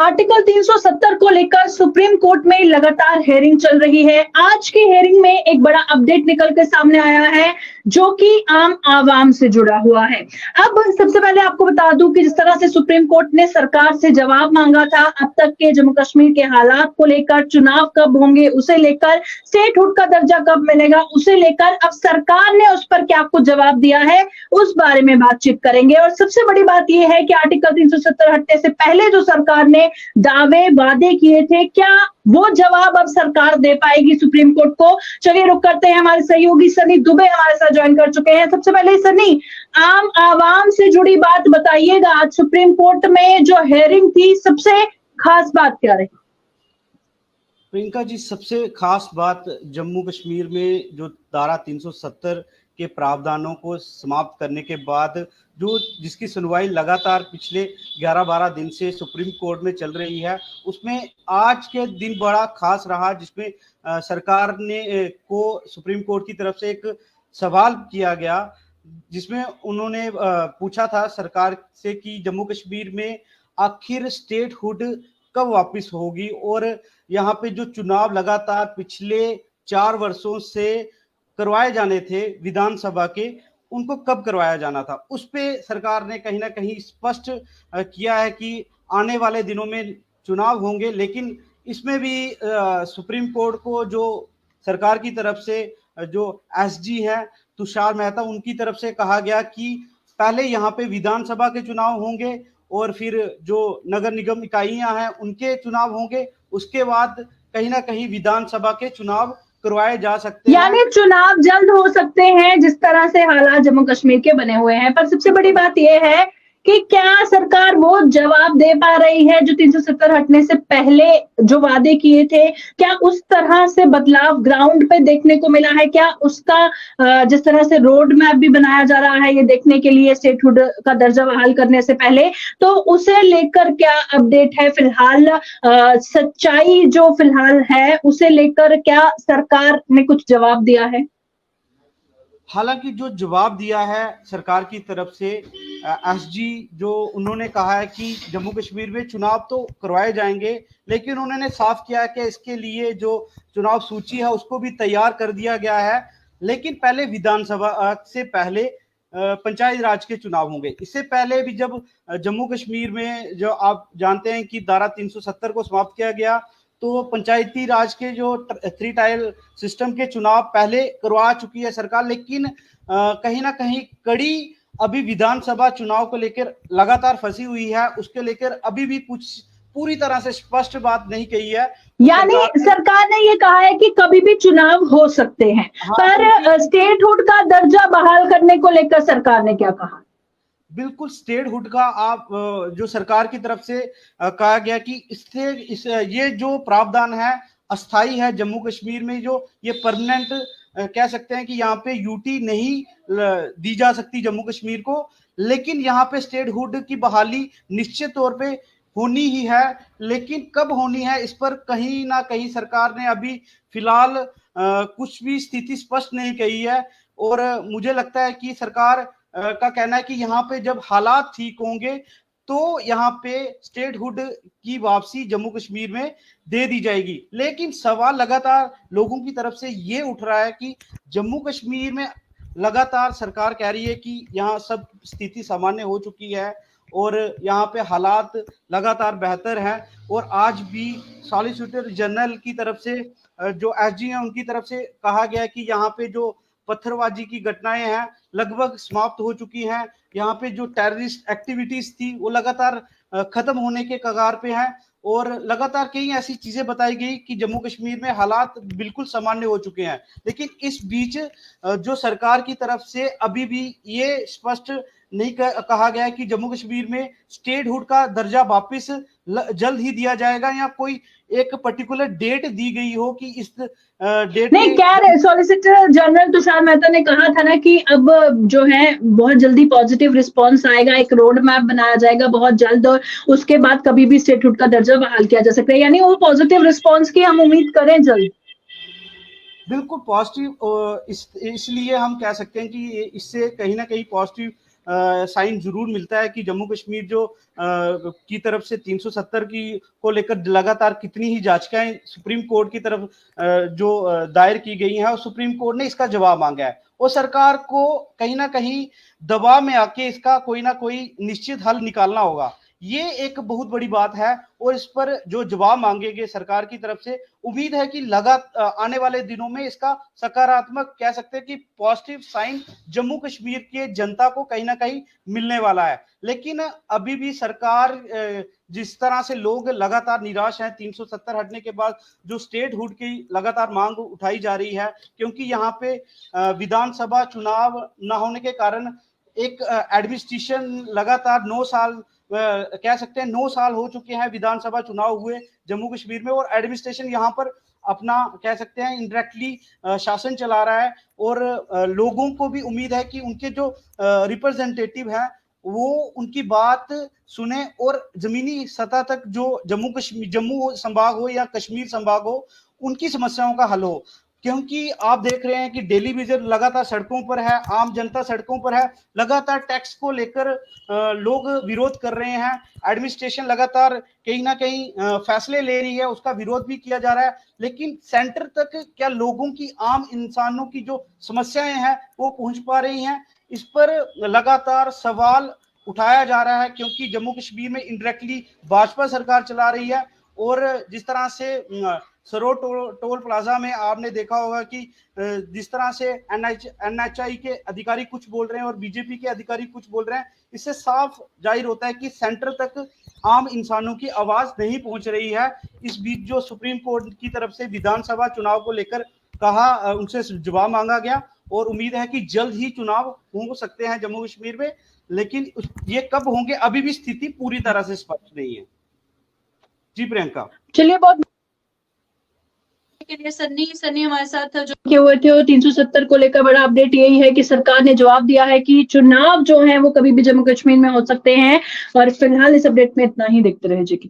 Article 370 को लेकर supreme court में लगातार हेयरिंग चल रही है। आज की हेयरिंग में एक बड़ा अपडेट निकल के सामने आया है जो कि आम आवाम से जुड़ा हुआ है। अब सबसे पहले आपको बता दूं कि जिस तरह से सुप्रीम कोर्ट ने सरकार से जवाब मांगा था अब तक के जम्मू कश्मीर के हालात को लेकर, चुनाव कब होंगे उसे लेकर, स्टेटहुड का दर्जा कब मिलेगा उसे लेकर, अब सरकार ने उस पर क्या कुछ जवाब दिया है उस बारे में बातचीत करेंगे। और सबसे बड़ी बात यह है कि आर्टिकल 370 हटने से पहले जो सरकार ने दावे वादे किए थे, क्या वो जवाब अब सरकार दे पाएगी सुप्रीम कोर्ट को? चलिए रुक करते हैं, हमारे सहयोगी सनी दुबे हमारे साथ ज्वाइन कर चुके हैं। सबसे पहले सनी, आम आवाम से जुड़ी बात बताइएगा, आज सुप्रीम कोर्ट में जो हेयरिंग थी सबसे खास बात क्या रही? प्रियंका जी, सबसे खास बात जम्मू कश्मीर में जो धारा 370 के प्रावधानों को समाप्त करने के बाद जो जिसकी सुनवाई लगातार पिछले 11-12 दिन से सुप्रीम कोर्ट में चल रही है, उसमें आज के दिन बड़ा खास रहा, जिसमें सरकार ने को सुप्रीम कोर्ट की तरफ से एक सवाल किया गया, जिसमें उन्होंने पूछा था सरकार से कि जम्मू कश्मीर में आखिर स्टेटहुड कब वापस होगी, और यहाँ पे जो चुनाव लगातार पिछले 4 वर्षों से करवाए जाने थे विधानसभा के, उनको कब करवाया जाना था। उस पे सरकार ने कहीं ना कहीं स्पष्ट किया है कि आने वाले दिनों में चुनाव होंगे, लेकिन इसमें भी सुप्रीम कोर्ट को जो सरकार की तरफ से जो एसजी है तुषार मेहता, उनकी तरफ से कहा गया कि पहले यहाँ पे विधानसभा के चुनाव होंगे और फिर जो नगर निगम इकाइयां हैं उनके चुनाव होंगे, उसके बाद कहीं ना कहीं विधानसभा के चुनाव करवाए जा सकते हैं। यानी चुनाव जल्द हो सकते हैं जिस तरह से हालात जम्मू कश्मीर के बने हुए हैं। पर सबसे बड़ी बात यह है कि क्या सरकार वो जवाब दे पा रही है जो 370 हटने से पहले जो वादे किए थे, क्या उस तरह से बदलाव ग्राउंड पे देखने को मिला है? क्या उसका जिस तरह से रोड मैप भी बनाया जा रहा है ये देखने के लिए स्टेटहुड का दर्जा बहाल करने से पहले, तो उसे लेकर क्या अपडेट है फिलहाल? सच्चाई जो फिलहाल है उसे लेकर क्या सरकार ने कुछ जवाब दिया है? हालांकि जो जवाब दिया है सरकार की तरफ से एसजी, जो उन्होंने कहा है कि जम्मू कश्मीर में चुनाव तो करवाए जाएंगे, लेकिन उन्होंने साफ किया है कि इसके लिए जो चुनाव सूची है उसको भी तैयार कर दिया गया है, लेकिन पहले विधानसभा से पहले पंचायत राज के चुनाव होंगे। इससे पहले भी जब जम्मू कश्मीर में जो आप जानते हैं कि धारा 370 को समाप्त किया गया, तो पंचायती राज के जो 3 टायर सिस्टम के चुनाव पहले करवा चुकी है सरकार, लेकिन कहीं ना कहीं कड़ी अभी विधानसभा चुनाव को लेकर लगातार फंसी हुई है। उसके लेकर अभी भी कुछ पूरी तरह से स्पष्ट बात नहीं कही है। यानी सरकार ने ये कहा है कि कभी भी चुनाव हो सकते हैं। हाँ, पर स्टेटहुड का दर्जा बहाल करने को लेकर सरकार ने क्या कहा? बिल्कुल, स्टेटहुड का आप जो सरकार की तरफ से कहा गया कि ये जो प्रावधान है अस्थाई है जम्मू कश्मीर में, जो ये परमानेंट कह सकते हैं कि यहाँ पे यूटी नहीं दी जा सकती जम्मू कश्मीर को, लेकिन यहाँ पे स्टेटहुड की बहाली निश्चित तौर पे होनी ही है, लेकिन कब होनी है इस पर कहीं ना कहीं सरकार ने अभी फिलहाल कुछ भी स्थिति स्पष्ट नहीं कही है। और मुझे लगता है कि सरकार का कहना है कि यहाँ पे जब हालात ठीक होंगे तो यहाँ पे स्टेटहुड की वापसी जम्मू कश्मीर में दे दी जाएगी। लेकिन सवाल लगातार लोगों की तरफ से ये उठ रहा है कि जम्मू कश्मीर में लगातार सरकार कह रही है कि यहाँ सब स्थिति सामान्य हो चुकी है और यहाँ पे हालात लगातार बेहतर हैं, और आज भी सॉलिसिटर जनरल की तरफ से जो एसजी है उनकी तरफ से कहा गया कि यहाँ पे जो पत्थरबाजी की घटनाएं हैं लगभग समाप्त हो चुकी हैं, यहाँ पे जो टेररिस्ट एक्टिविटीज थी वो लगातार खत्म होने के कगार पे हैं, और लगातार कई ऐसी चीजें बताई गई कि जम्मू कश्मीर में हालात बिल्कुल सामान्य हो चुके हैं। लेकिन इस बीच जो सरकार की तरफ से अभी भी ये स्पष्ट नहीं कहा गया है कि जम्मू कश्मीर में स्टेटहुड का दर्जा वापस जल्द ही दिया जाएगा, या कोई एक पर्टिकुलर डेट दी गई हो कि इस डेट नहीं। क्या सॉलिसिटर जनरल तुषार मेहता ने कहा था ना कि अब जो है बहुत जल्दी पॉजिटिव रिस्पांस आएगा, एक रोड मैप बनाया जाएगा बहुत जल्द, और उसके बाद कभी भी स्टेटहुड का दर्जा बहाल किया जा सकता है। यानी वो पॉजिटिव रिस्पांस की हम उम्मीद करें जल्द। बिल्कुल पॉजिटिव, इसलिए हम कह सकते हैं कि इससे कहीं ना कहीं पॉजिटिव साइन जरूर मिलता है कि जम्मू कश्मीर जो की तरफ से 370 की को लेकर लगातार कितनी ही याचिकाएं सुप्रीम कोर्ट की तरफ जो दायर की गई हैं और सुप्रीम कोर्ट ने इसका जवाब मांगा है और सरकार को कहीं ना कहीं दबाव में आके इसका कोई ना कोई निश्चित हल निकालना होगा। ये एक बहुत बड़ी बात है और इस पर जो जवाब मांगेंगे सरकार की तरफ से, उम्मीद है कि आने वाले दिनों में इसका सकारात्मक कह सकते हैं कि पॉजिटिव साइन जम्मू कश्मीर के जनता को कहीं ना कहीं मिलने वाला है। लेकिन अभी भी सरकार जिस तरह से लोग लगातार निराश हैं 370 हटने के बाद जो स्टेट हुड की लगातार मांग उठाई जा रही है, क्योंकि यहाँ पे विधानसभा चुनाव न होने के कारण एक एडमिनिस्ट्रेशन लगातार 9 साल कह सकते हैं 9 साल हो चुके हैं विधानसभा चुनाव हुए जम्मू कश्मीर में और एडमिनिस्ट्रेशन यहाँ पर अपना कह सकते हैं इनडायरेक्टली शासन चला रहा है और लोगों को भी उम्मीद है कि उनके जो रिप्रेजेंटेटिव हैं वो उनकी बात सुने और जमीनी सतह तक जो जम्मू संभाग हो या कश्मीर संभाग हो उनकी समस्याओं का हल हो। क्योंकि आप देख रहे हैं कि डेली विजिट लगातार सड़कों पर है, आम जनता सड़कों पर है, लगातार टैक्स को लेकर लोग विरोध कर रहे हैं, एडमिनिस्ट्रेशन लगातार कहीं ना कहीं फैसले ले रही है, उसका विरोध भी किया जा रहा है, लेकिन सेंटर तक क्या लोगों की आम इंसानों की जो समस्याएं हैं वो पहुंच पा रही हैं? इस पर लगातार सवाल उठाया जा रहा है क्योंकि जम्मू कश्मीर में इनडायरेक्टली भाजपा सरकार चला रही है और जिस तरह से सरोड टोल प्लाजा में आपने देखा होगा कि जिस तरह से एनएचआई के अधिकारी कुछ बोल रहे हैं और बीजेपी के अधिकारी कुछ बोल रहे हैं, इससे साफ जाहिर होता है कि सेंटर तक आम इंसानों की आवाज नहीं पहुंच रही है। इस बीच जो सुप्रीम कोर्ट की तरफ से विधानसभा चुनाव को लेकर कहा, उनसे जवाब मांगा गया और उम्मीद है कि जल्द ही चुनाव हो सकते हैं जम्मू कश्मीर में, लेकिन ये कब होंगे अभी भी स्थिति पूरी तरह से स्पष्ट नहीं है। जी प्रियंका। चलिए, बहुत के लिए सन्नी हमारे साथ जो किए हुए थे और 370 को लेकर बड़ा अपडेट यही है कि सरकार ने जवाब दिया है कि चुनाव जो है वो कभी भी जम्मू कश्मीर में हो सकते हैं। और फिलहाल इस अपडेट में इतना ही, देखते रहे जी।